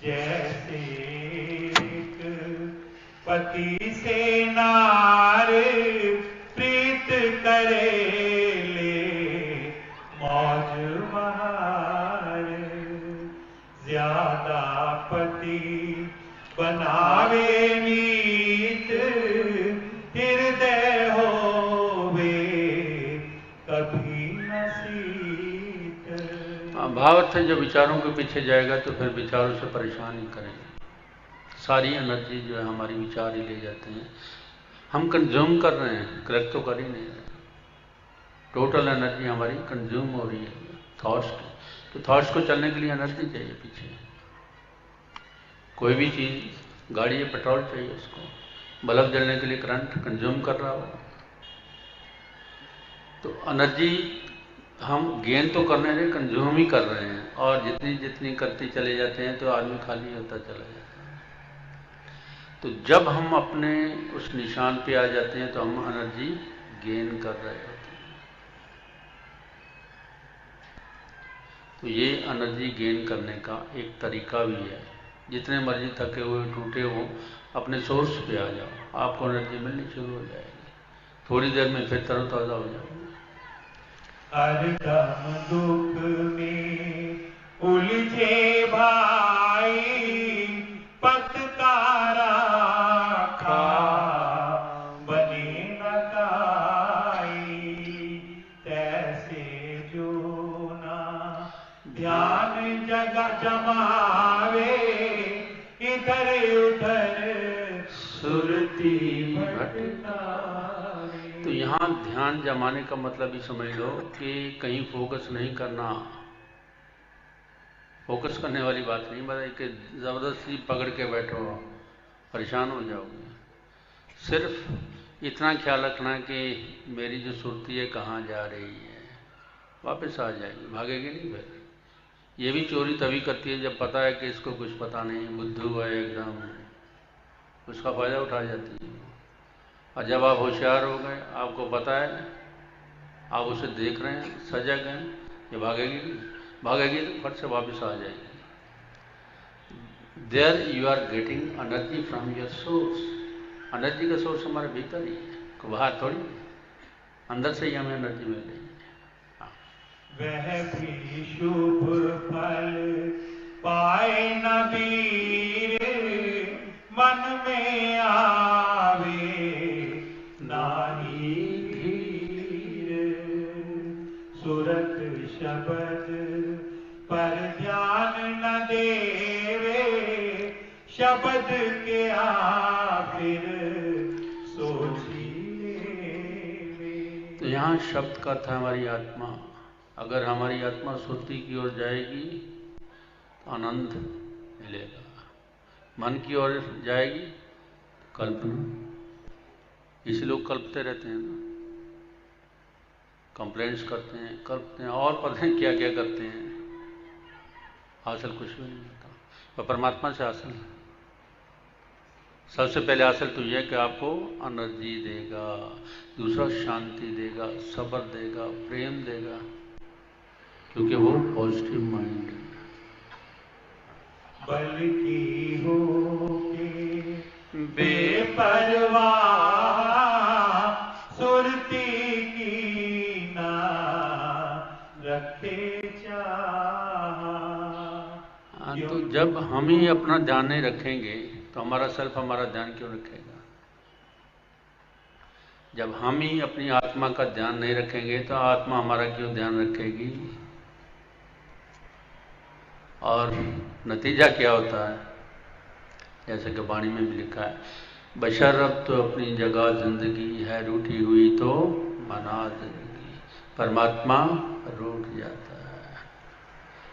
जैसे एक पति से नार प्रीत करे ले मौज बहार, ज्यादा पति बनावे मीत हृदय होवे कभी न शीत। भाव अर्थ है, जो विचारों के पीछे जाएगा तो फिर विचारों से परेशान ही करेंगे। सारी एनर्जी जो है हमारी विचार ही ले जाते हैं। हम कंज्यूम कर रहे हैं, कलेक्ट तो कर ही नहीं रहे। टोटल एनर्जी हमारी कंज्यूम हो रही है थॉट्स की। तो थॉट्स को चलने के लिए एनर्जी चाहिए पीछे। कोई भी चीज़, गाड़ी है, पेट्रोल चाहिए उसको, बल्ब जलने के लिए करंट कंज्यूम कर रहा हो। तो एनर्जी हम गेन तो कर नहीं रहे, कंज्यूम ही कर रहे हैं। और जितनी जितनी करती चले जाते हैं तो आदमी खाली होता चला जाता है। तो जब हम अपने उस निशान पे आ जाते हैं तो हम एनर्जी गेन कर रहे होते हैं। तो ये एनर्जी गेन करने का एक तरीका भी है। जितने मर्जी थके हुए टूटे हो, अपने सोर्स पे आ जाओ, आपको एनर्जी मिलनी शुरू हो जाएगी। थोड़ी देर में फिर तरोताज़ा हो जाओगे। हर दम दुख में उलझे भाई, पतकारा खा बने न काई, तैसे जो ना ध्यान जगा जमावे, इधर उधर सुरती भटकावे। तो यहाँ ध्यान जमाने का मतलब ही समझ लो कि कहीं फोकस नहीं करना। फोकस करने वाली बात नहीं बताई कि ज़बरदस्ती पकड़ के बैठो, परेशान हो जाओगे। सिर्फ इतना ख्याल रखना कि मेरी जो सुरती है कहाँ जा रही है, वापस आ जाएगी, भागेगी नहीं। फिर ये भी चोरी तभी करती है जब पता है कि इसको कुछ पता नहीं, बुद्धू है एकदम, उसका फ़ायदा उठा जाती है। और जब आप होशियार हो गए, आपको पता है, आप उसे देख रहे हैं, सजग हैं, ये भागेगी नहीं। भागेगी तो फट से वापस आ जाएगी। There you are getting energy from your source. Energy का सोर्स हमारे भीतर ही है, को बाहर थोड़ी, अंदर से ही हमें एनर्जी मिल रही है। वह भी शुभ फल पाए न वीर, मन में आवे नाही धीर, सुरत शब्द पर ध्यान न देवे, शब्द के आखिर सोची लेवे। तो यहाँ शब्द का था हमारी आत्मा। अगर हमारी आत्मा सुरती की ओर जाएगी तो आनंद मिलेगा। मन की ओर जाएगी तो कल्पना। इसी लोग कल्पते रहते हैं ना, कंप्लेंट्स करते हैं, कल्पते हैं, और पता नहीं क्या क्या करते हैं, हासिल कुछ भी नहीं होता। पर परमात्मा से हासिल है। सबसे पहले हासिल तो यह कि आपको एनर्जी देगा, दूसरा शांति देगा, सब्र देगा, प्रेम देगा, क्योंकि वो पॉजिटिव माइंड है। बल्कि हो के बेपरवाह, सुरती की ना रखे चाह। तो जब हम ही अपना ध्यान नहीं रखेंगे तो हमारा सेल्फ हमारा ध्यान क्यों रखेगा? जब हम ही अपनी आत्मा का ध्यान नहीं रखेंगे तो आत्मा हमारा क्यों ध्यान रखेगी? और नतीजा क्या होता है? जैसे कि वाणी में भी लिखा है, बशर्रत तो अपनी जगह जिंदगी है, रूठी हुई तो मना जिंदगी। परमात्मा रूठ जाता है।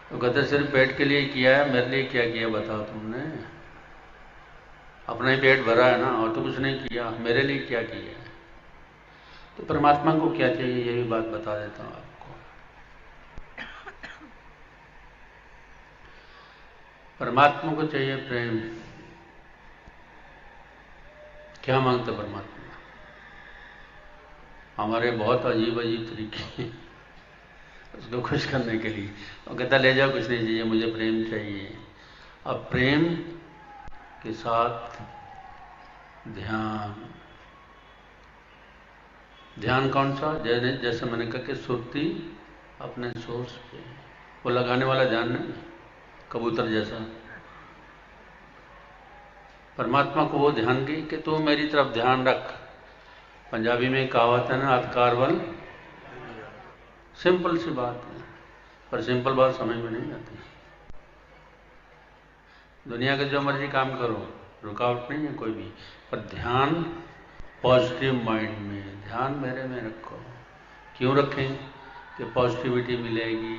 तो कहते सिर्फ पेट के लिए किया है, मेरे लिए क्या किया बताओ तुमने? अपना ही पेट भरा है ना, और तो कुछ नहीं किया, मेरे लिए क्या किया है? तो परमात्मा को क्या चाहिए ये भी बात बता देता हूँ आपको। परमात्मा को चाहिए प्रेम। क्या मांगता परमात्मा? हमारे बहुत अजीब अजीब तरीके हैं उसको खुश करने के लिए। वो कहता ले जाओ, कुछ नहीं चाहिए, मुझे प्रेम चाहिए। अब प्रेम के साथ ध्यान। ध्यान कौन सा? जैसे मैंने कहा कि सुरती अपने सोर्स पे, वो लगाने वाला ध्यान नहीं, कबूतर जैसा। परमात्मा को वो ध्यान की कि तू मेरी तरफ ध्यान रख। पंजाबी में कहावत है ना, अधकार बल। सिंपल सी बात है, पर सिंपल बात समझ में नहीं आती। दुनिया के जो मर्जी काम करो, रुकावट नहीं है कोई भी, पर ध्यान पॉजिटिव माइंड में, ध्यान मेरे में रखो। क्यों रखें? कि पॉजिटिविटी मिलेगी।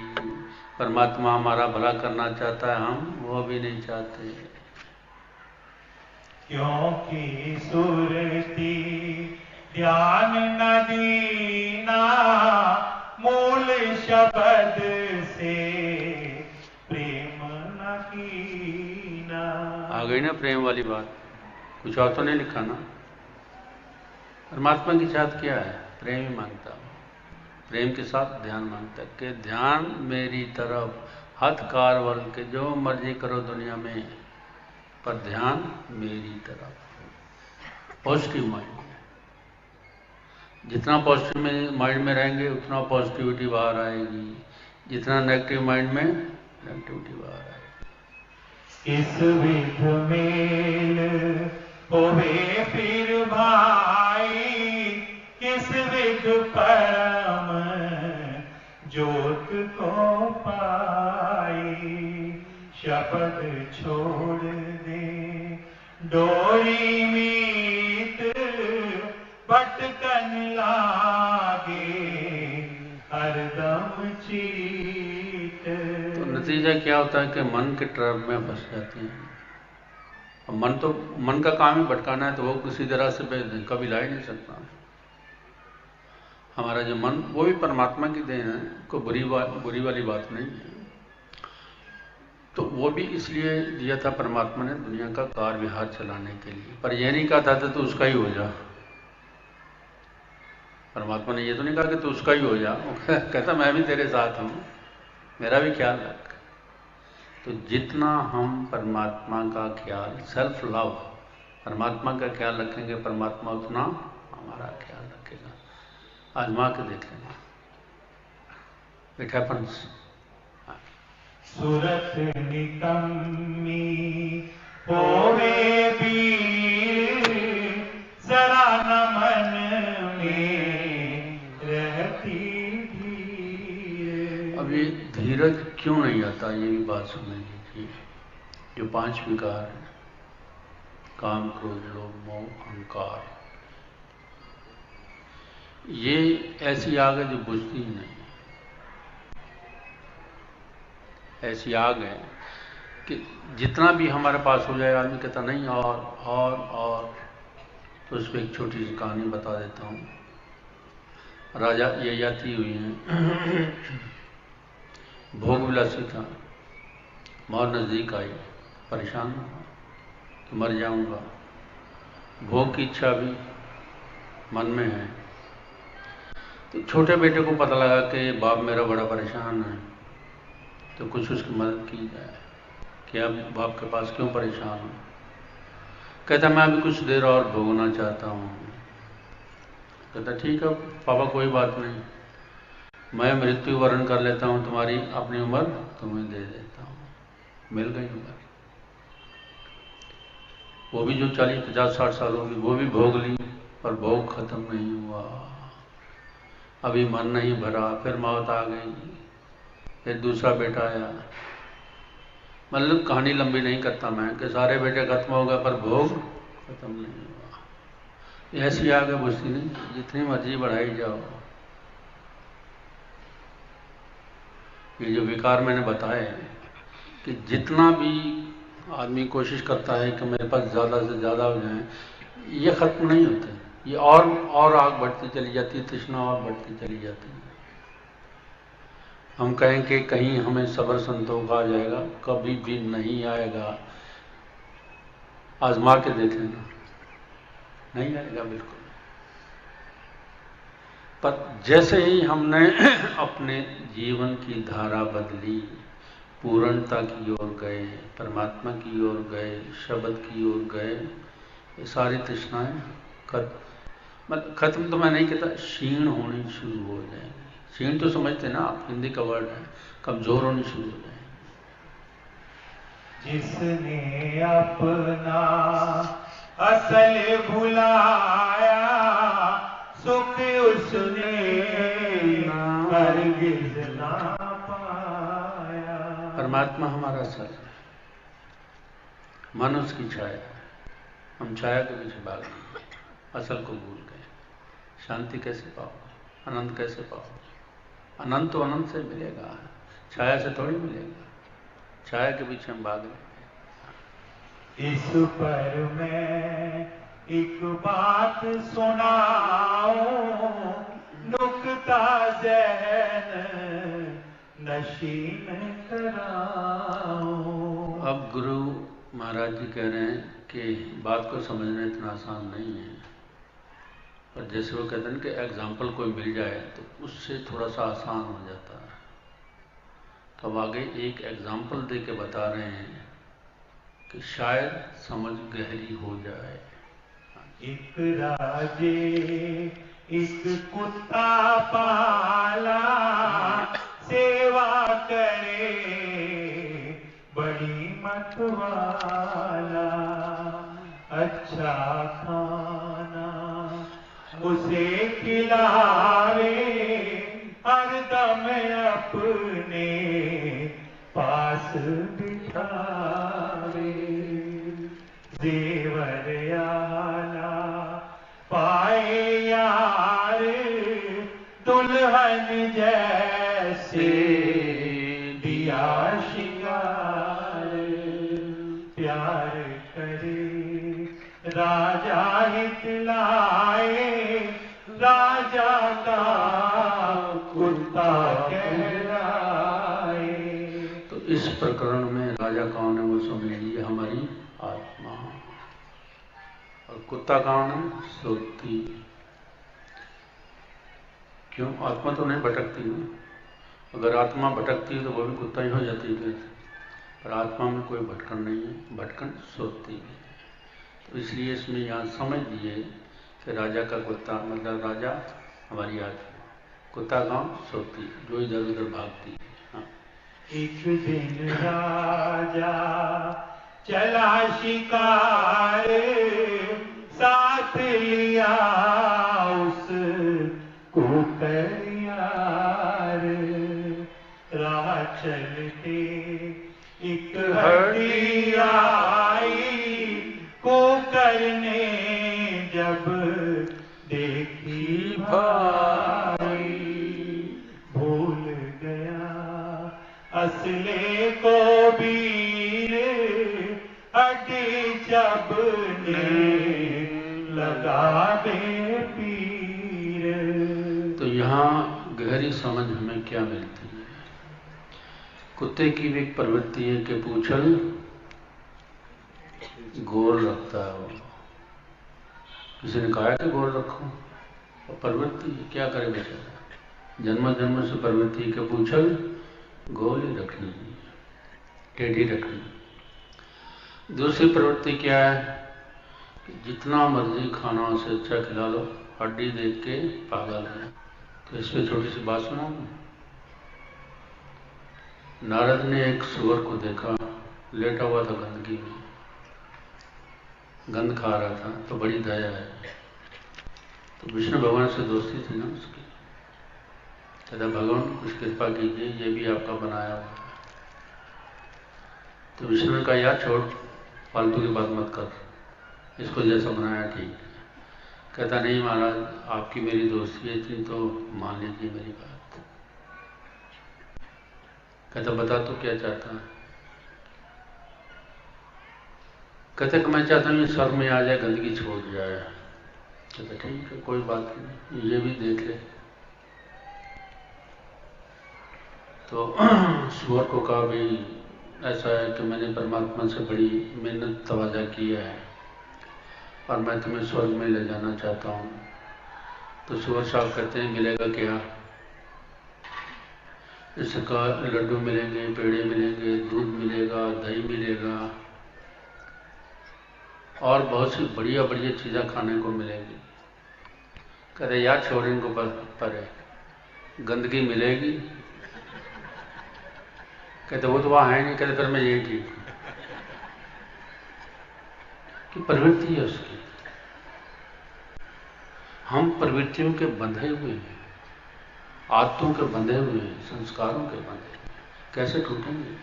परमात्मा हमारा भला करना चाहता है, हम वो भी नहीं चाहते। क्योंकि सुरती ध्यान न दीना, मूल शब्द से प्रेम न कीना। आ गई ना प्रेम वाली बात? कुछ और तो नहीं लिखा ना? परमात्मा की चाहत क्या है? प्रेम ही मांगता हूँ। प्रेम के साथ ध्यान मांगता है कि ध्यान मेरी तरफ, हथ कारवल के जो मर्जी करो दुनिया में, पर ध्यान मेरी तरफ। पॉजिटिव माइंड में, जितना पॉजिटिव माइंड में रहेंगे उतना पॉजिटिविटी बाहर आएगी, जितना नेगेटिव माइंड में नेगेटिविटी बाहर आएगी। इस विध मेल होवे फिर भाई, किस विध परम जोत को पाई। शब्द छोड़ दे डोरी मीत, भटकन लागे हरदम चीत। तो नतीजा क्या होता है कि मन के ट्रैप में फंस जाते हैं। अब मन का काम ही भटकाना है, तो वो किसी तरह से कभी ला ही नहीं सकता। हमारा जो मन, वो भी परमात्मा की देन है, कोई बुरी वाली बात नहीं है। तो वो भी इसलिए दिया था परमात्मा ने, दुनिया का कार विहार चलाने के लिए। पर यह नहीं कहा था तो उसका ही हो जा। परमात्मा ने ये तो नहीं कहा कि तू उसका ही हो जा। वो कहता मैं भी तेरे साथ हूँ, मेरा भी ख्याल रख। तो जितना हम परमात्मा का ख्याल, सेल्फ लव, परमात्मा का ख्याल रखेंगे, परमात्मा उतना हमारा ख्याल रखेगा। आजमा के देख लेना, इट हैपन्स। सूरत निकम्मी होवे बीर, जरा न मन में रहती धीर। अब ये धीरज क्यों नहीं आता, ये भी बात समझ लीजिए। जो 5 विकार हैं, काम, क्रोध, लोभ, मोह, अहंकार, ये ऐसी आग है जो बुझती ही नहीं। ऐसी आग है कि जितना भी हमारे पास हो जाए, आदमी कहता नहीं और। तो उस पर एक छोटी सी कहानी बता देता हूँ। राजा ययाति हुई हैं, भोग विलासी था, मौत नज़दीक आई, परेशान कि मर जाऊंगा। भोग की इच्छा भी मन में है। तो छोटे बेटे को पता लगा कि बाप मेरा बड़ा परेशान है, तो कुछ उसकी मदद की जाए। कि अब बाप के पास क्यों परेशान हो? कहता मैं अभी कुछ देर और भोगना चाहता हूँ। कहता ठीक है पापा, कोई बात नहीं, मैं मृत्यु वरण कर लेता हूँ, तुम्हारी अपनी उम्र तुम्हें दे देता हूँ। मिल गई उम्र, वो भी जो 40, 50, 60 साल होगी, वो भी भोग ली, पर भोग खत्म नहीं हुआ। अभी मन नहीं भरा, फिर मौत आ गई, फिर दूसरा बेटा आया। मतलब कहानी लंबी नहीं करता मैं कि सारे बेटे खत्म हो गए पर भोग खत्म नहीं हुआ। ऐसी आगे बुझती नहीं, जितनी मर्जी बढ़ाई जाओ। ये जो विकार मैंने बताए कि जितना भी आदमी कोशिश करता है कि मेरे पास ज़्यादा से ज़्यादा हो जाए, ये खत्म नहीं होते। ये और आग बढ़ती चली जाती है, तृष्णा और बढ़ती चली जाती है। हम कहें कि कहीं हमें सब्र संतोष आ जाएगा, कभी भी नहीं आएगा। आजमा के देख लेना, नहीं आएगा बिल्कुल। पर जैसे ही हमने अपने जीवन की धारा बदली, पूर्णता की ओर गए, परमात्मा की ओर गए, शब्द की ओर गए, ये सारी तृष्णाएं खत्म तो मैं नहीं कहता, क्षीण होनी शुरू हो जाएंगी। क्षीण तो समझते ना आप, हिंदी का वर्ड है, कमजोर होनी शुरू हो जाएंगी। जिसने अपना असल भुलाया, सुख उसने हरगिज ना पाया। परमात्मा हमारा असल है, मन उसकी छाया है, हम छाया के पीछे भाग गए, असल को भूल गए। शांति कैसे पाओगे, आनंद कैसे पाओगे? अनंत तो अनंत से मिलेगा, छाया से थोड़ी मिलेगा। छाया के पीछे हम भाग रहे। इस पर मैं एक बात सुनाऊं, नुक्ता ज़हन नशीन कराऊं। अब गुरु महाराज जी कह रहे हैं कि बात को समझना इतना आसान नहीं है, पर जैसे वो कहते हैं कि एग्जाम्पल कोई मिल जाए तो उससे थोड़ा सा आसान हो जाता है। तो अब आगे एक एग्जाम्पल दे के बता रहे हैं कि शायद समझ गहरी हो जाए। एक राजे एक कुत्ता पाला, सेवा करे बड़ी मतवाला। अच्छा खाना उसे खिलावे, हरदम अपने पास बिठावे। जेवर आला पाए यार, दुल्हन जैसे दिया शिंगार। प्यार करे राजा हित लाए, राजा का कुत्ता कहलाए। तो इस प्रकरण में राजा कौन है वो समझ लीजिए, हमारी आत्मा। और कुत्ता कौन है? सोती। क्यों? आत्मा तो नहीं भटकती है। अगर आत्मा भटकती है तो वो भी कुत्ता ही हो जाती है, पर आत्मा में कोई भटकन नहीं है, भटकन सोती है। तो इसलिए इसमें यहाँ समझ लीजिए कि राजा का कुत्ता मतलब राजा हमारी आत्मा, कुत्ता कौन? सोती, जो इधर उधर भागती है। हाँ। एक दिन राजा चला शिकार, साथ लिया उस कुकर यार। राह चलते एक हड्डी आई, कुकर ने जब देखी भाई। भूल गया असले को वीर, हड्डी जब ने लगा दे पीर। तो यहाँ गहरी समझ हमें क्या मिलती है? कुत्ते की भी एक प्रवृत्ति है कि पूंछल गोल रखता है। वो किसी ने कहा कि गोल रखो, और प्रवृत्ति क्या करे बेचारा, जन्म जन्म से प्रवृत्ति के पूंछल गोल ही रखनी, टेढ़ी रखनी। दूसरी प्रवृत्ति क्या है कि जितना मर्जी खाना उसे अच्छा खिला लो, हड्डी देख के पागल है। तो इस पर छोटी सी बात सुना। नारद ने एक सुअर को देखा, लेटा हुआ था गंदगी में, गंद खा रहा था, तो बड़ी दया है। तो विष्णु भगवान से दोस्ती थी ना उसकी, कहता भगवान कुछ कृपा कीजिए, ये भी आपका बनाया हुआ है। तो विष्णु ने कहा यार छोड़, फालतू की बात मत कर, इसको जैसा बनाया ठीक है। कहता नहीं महाराज, आपकी मेरी दोस्ती है इतनी तो मान लीजिए मेरी बात। कहता बता तू क्या चाहता है? कहते कि मैं चाहता हूँ ये सर में आ जाए, गंदगी छोड़ जाए। कहते ठीक है कोई बात नहीं, ये भी देख ले। तो सुअर को कहा भाई ऐसा है कि मैंने परमात्मा से बड़ी मेहनत तवाज़ा किया है और मैं तुम्हें स्वर्ग में ले जाना चाहता हूँ। तो सुअर साहब कहते हैं मिलेगा क्या? इसका लड्डू मिलेंगे, पेड़े मिलेंगे, दूध मिलेगा, दही मिलेगा और बहुत सी बढ़िया बढ़िया चीज़ें खाने को मिलेंगी। कहते यार छोड़ इनको पर गंदगी मिलेगी। कहते वो तो वहाँ है नहीं। कहते फिर मैं यही ठीक हूँ कि प्रवृत्ति है उसकी। हम प्रवृत्तियों के बंधे हुए हैं, आदतों के बंधे हुए हैं, संस्कारों के बंधे हुए। कैसे टूटेंगे?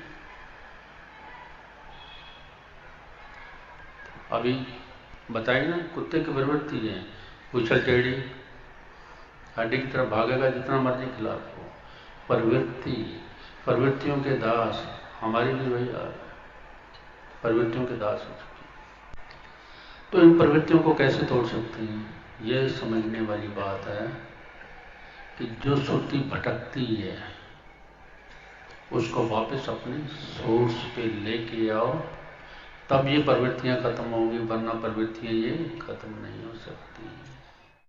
अभी बताइए ना, कुत्ते की प्रवृत्ति है उछल टेढ़ी, हड्डी की तरफ भागेगा जितना मर्जी खिलाफ हो। प्रवृत्तियों के दास। हमारी भी वही हाल है, प्रवृत्तियों के दास हो चुके। तो इन प्रवृत्तियों को कैसे तोड़ सकते हैं? यह समझने वाली बात है कि जो सुरती भटकती है उसको वापस अपने सोर्स पे लेके आओ, तब ये प्रवृत्तियां खत्म होंगी, वरना प्रवृत्तियां ये खत्म नहीं हो सकती।